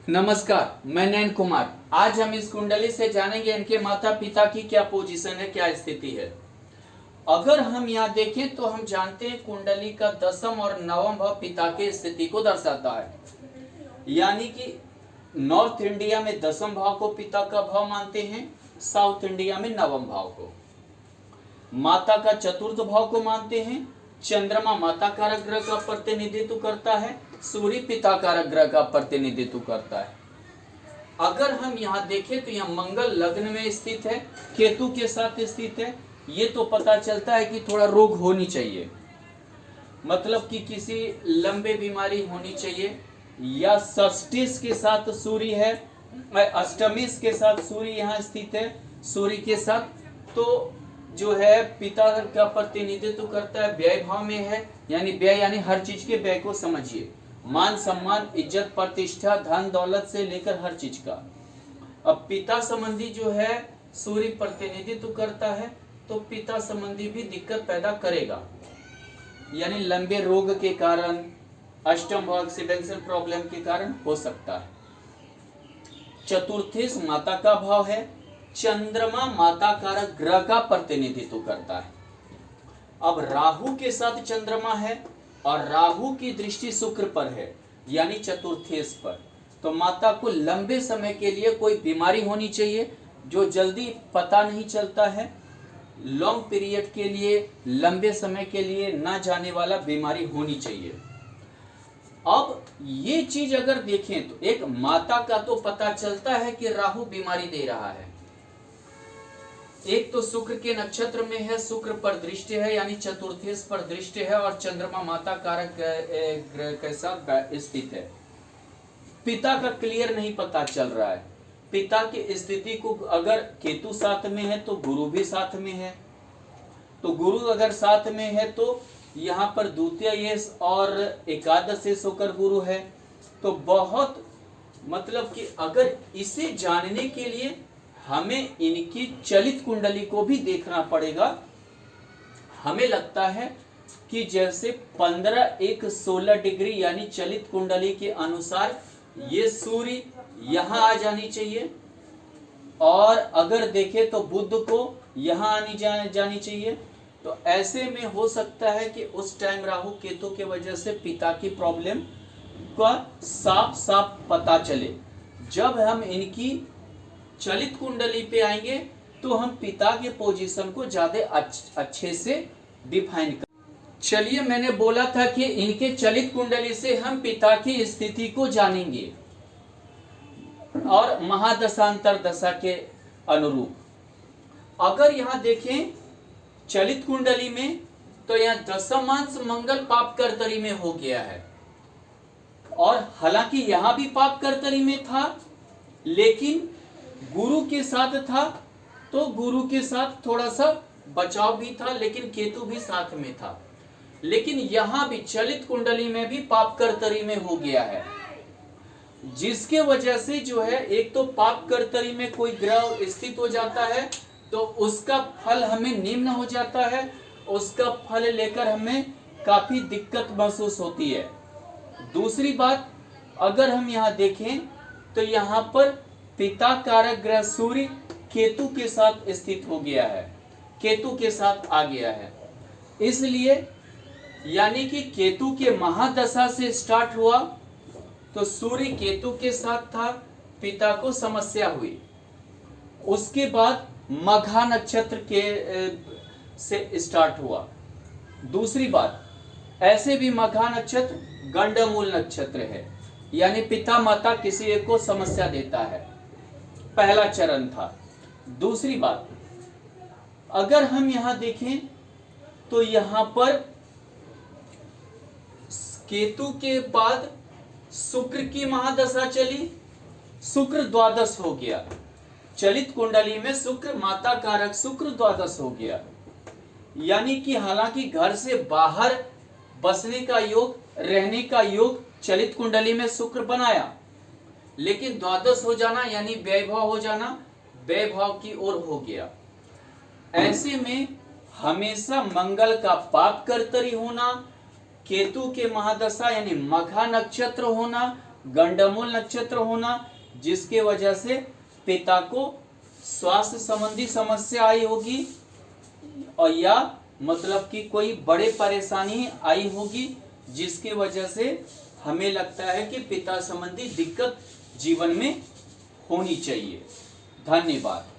नमस्कार, मैं नयन कुमार। आज हम इस कुंडली से जानेंगे इनके माता पिता की क्या पोजीशन है, क्या स्थिति है। अगर हम यहाँ देखें तो हम जानते हैं कुंडली का दसम और नवम भाव पिता के स्थिति को दर्शाता है। यानी कि नॉर्थ इंडिया में दसम भाव को पिता का भाव मानते हैं, साउथ इंडिया में नवम भाव को। माता का चतुर्थ भाव को मानते हैं। चंद्रमा माता कारक ग्रह का प्रतिनिधित्व करता है, सूर्य पिता कारक ग्रह का प्रतिनिधित्व करता है। अगर हम यहाँ देखें तो यहाँ मंगल लग्न में स्थित है, केतु के साथ स्थित है। ये तो पता चलता है कि थोड़ा रोग होनी चाहिए, मतलब कि किसी लंबे बीमारी होनी चाहिए। या षष्टिश के साथ सूर्य है, अष्टमीश के साथ सूर्य यहाँ स्थित है, सूर्य के साथ तो जो है पिता का प्रतिनिधित्व करता है, व्यय भाव में है। यानी व्यय यानी हर चीज के व्यय को समझिए, मान सम्मान इज्जत प्रतिष्ठा धन दौलत से लेकर हर चीज का। अब पिता संबंधी जो है सूर्य प्रतिनिधित्व करता है, तो पिता संबंधी भी दिक्कत पैदा करेगा, यानी लंबे रोग के कारण, अष्टम भाव एक्सीडेंशियल प्रॉब्लम के कारण हो सकता है। चतुर्थेश माता का भाव है। चंद्रमा माता कारक ग्रह का प्रतिनिधित्व करता है। अब राहु के साथ चंद्रमा है और राहु की दृष्टि शुक्र पर है, यानी चतुर्थेश पर। तो माता को लंबे समय के लिए कोई बीमारी होनी चाहिए जो जल्दी पता नहीं चलता है, लॉन्ग पीरियड के लिए, लंबे समय के लिए ना जाने वाला बीमारी होनी चाहिए। अब ये चीज अगर देखें तो एक माता का तो पता चलता है कि राहु बीमारी दे रहा है। एक तो शुक्र के नक्षत्र में है, शुक्र पर दृष्टि है, यानी चतुर्थेश पर दृष्टि है, और चंद्रमा माता कारक ग्रह के साथ स्थित है। पिता का क्लियर नहीं पता चल रहा है। पिता की स्थिति को अगर केतु साथ में है तो गुरु भी साथ में है, तो गुरु अगर साथ में है तो यहाँ पर द्वितीय और एकादश होकर गुरु है। तो बहुत मतलब कि अगर इसे जानने के लिए हमें इनकी चलित कुंडली को भी देखना पड़ेगा। हमें लगता है कि जैसे 15 1 16 डिग्री यानी चलित कुंडली के अनुसार ये सूर्य यहाँ आ जानी चाहिए, और अगर देखें तो बुध को यहाँ जानी चाहिए। तो ऐसे में हो सकता है कि उस टाइम राहु केतु के वजह से पिता की प्रॉब्लम का साफ साफ पता चले। जब हम इनकी चलित कुंडली पे आएंगे तो हम पिता के पोजीशन को ज्यादा अच्छे से डिफाइन कर। चलिए, मैंने बोला था कि इनके चलित कुंडली से हम पिता की स्थिति को जानेंगे और महादशांतर दशा के अनुरूप। अगर यहाँ देखें चलित कुंडली में तो यहाँ दशमांश मंगल पाप कर्तरी में हो गया है, और हालांकि यहाँ भी पाप कर्तरी में था लेकिन गुरु के साथ था, तो गुरु के साथ थोड़ा सा बचाव भी था, लेकिन केतु भी साथ में था। लेकिन यहाँ भी चलित कुंडली में भी पाप कर्तरी में हो गया है, जिसके वजह से जो है एक तो पाप कर्तरी में कोई ग्रह स्थित हो जाता है तो उसका फल हमें निम्न हो जाता है, उसका फल लेकर हमें काफी दिक्कत महसूस होती है। दूसरी बात, अगर हम यहाँ देखें तो यहाँ पर पिता कारक ग्रह सूर्य केतु के साथ स्थित हो गया है, केतु के साथ आ गया है। इसलिए यानी कि केतु के महादशा से स्टार्ट हुआ तो सूर्य केतु के साथ था, पिता को समस्या हुई। उसके बाद मघा नक्षत्र के से स्टार्ट हुआ। दूसरी बात, ऐसे भी मघा नक्षत्र गंडमूल नक्षत्र है, यानी पिता माता किसी एक को समस्या देता है, पहला चरण था। दूसरी बात, अगर हम यहां देखें तो यहां पर केतु के बाद शुक्र की महादशा चली, शुक्र द्वादश हो गया। चलित कुंडली में शुक्र माता कारक शुक्र द्वादश हो गया, यानी कि हालांकि घर से बाहर बसने का योग, रहने का योग चलित कुंडली में शुक्र बनाया, लेकिन द्वादश हो जाना यानी वैभव हो जाना, वैभव की ओर हो गया। ऐसे में हमेशा मंगल का पाप कर्तरी होना, केतु के महादशा यानी मघा नक्षत्र होना, गंडमूल नक्षत्र होना, जिसके वजह से पिता को स्वास्थ्य संबंधी समस्या आई होगी, और या मतलब कि कोई बड़े परेशानी आई होगी, जिसके वजह से हमें लगता है कि पिता संबंधी दिक्कत जीवन में होनी चाहिए। धन्यवाद।